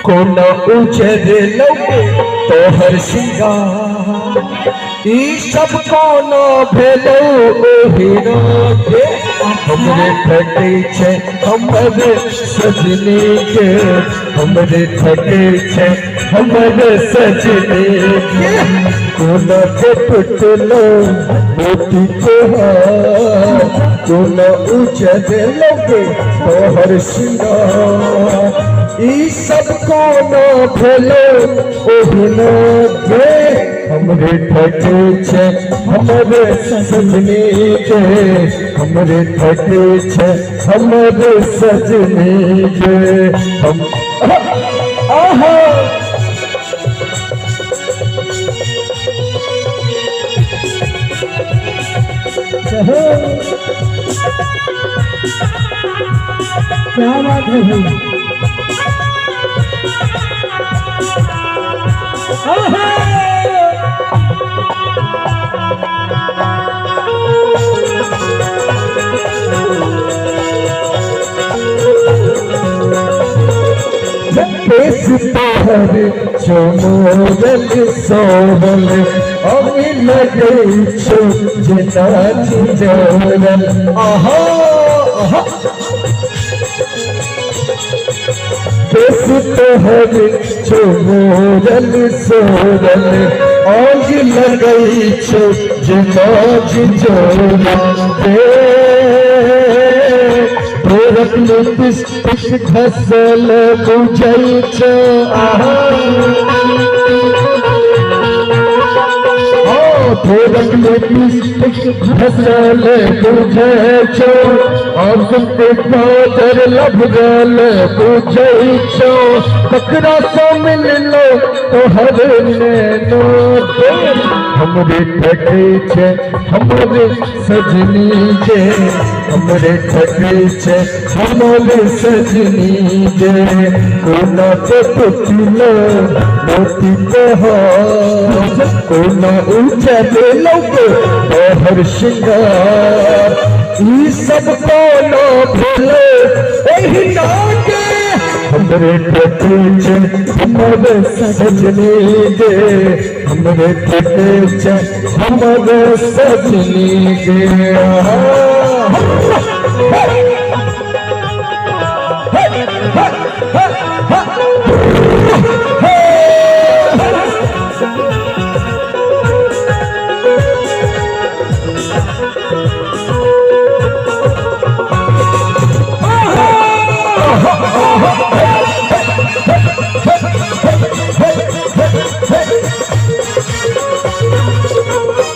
कोन उजर लगे तोहर सिंगार ई सब कोन भेलो ओहिना के हमरे ठटे छे हमरे सजनी के हमरे ठटे छे हमरे सजनी के कोन के टूटलो मोती तोहार कोन उजर लगे तोहर सिंगार ई सब कोन भेलो ओहिना के हमरे ठटे छे हमरे सजनी के हमरे ठटे छे हमरे सजनी के हम आहा क्या बात है भाई तोहर चमोरल सोहल अमिल गई छो जना चिजोरल आहा आहा तोहर चमोरल सोहल आग लगई छो जना चिजोरल तोरक लिपस्टिक घसल बुझै छो तोरक लिपस्टिक घसल बुझै छो आँख पे पाउडर लभगल बुझै छो ककरा से मिललो तोहर नैनो हमरे ठटे छे हमरे सजनी के हमरे ठटे छे हमरे सजनी के कोना के टूटलो मोती तोहार कोना उजर लगे तोहर सिंगार ई सब कोना भेलो ओहिना के हमरे ठटे छे हमरे सजनी के हमरे ठटे छे हमरे सजनी के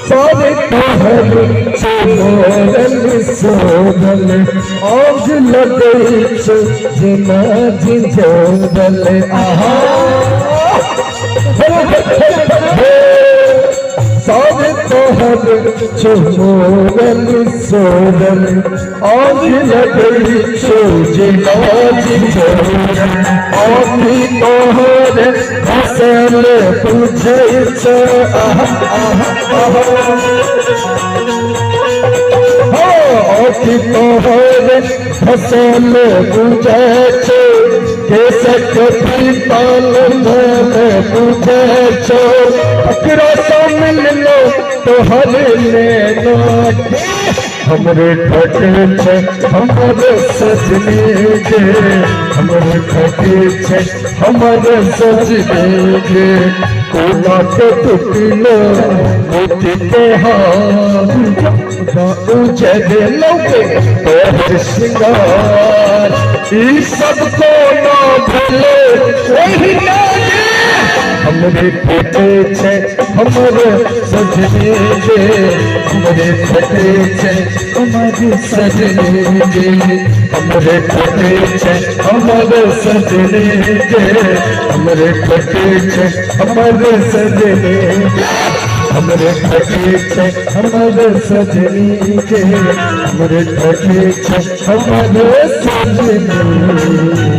सारे तोहर चमोरल सोहल आग लगई छो जना झिझोरल आहा सारे तोहर चमोरल सोहल आग लगई छो जना झिझोरल आँखी तोहर हसल बुझै छो आँखी तोहर हसल बुझै छो केसक पीतल धन बुझै छो ककरा से मिललो तोहर नैनो हमरे ठटे छे हमरे सजनी के हमरे ठटे छे हमरे सजनी के कोना के टूटलो मोती तोहार उजर लगे तोहर सिंगार ई सब कोना भेलो ओहिना हमरे ठटे छे हमरे सजनी के हमरे ठटे छे हमरे सजनी के हमरे ठटे छे हमरे सजनी के हमरे ठटे छे हमरे सजनी हमरे ठटे छे हमरे सजनी के हमरे ठटे छे हमरे सजनी।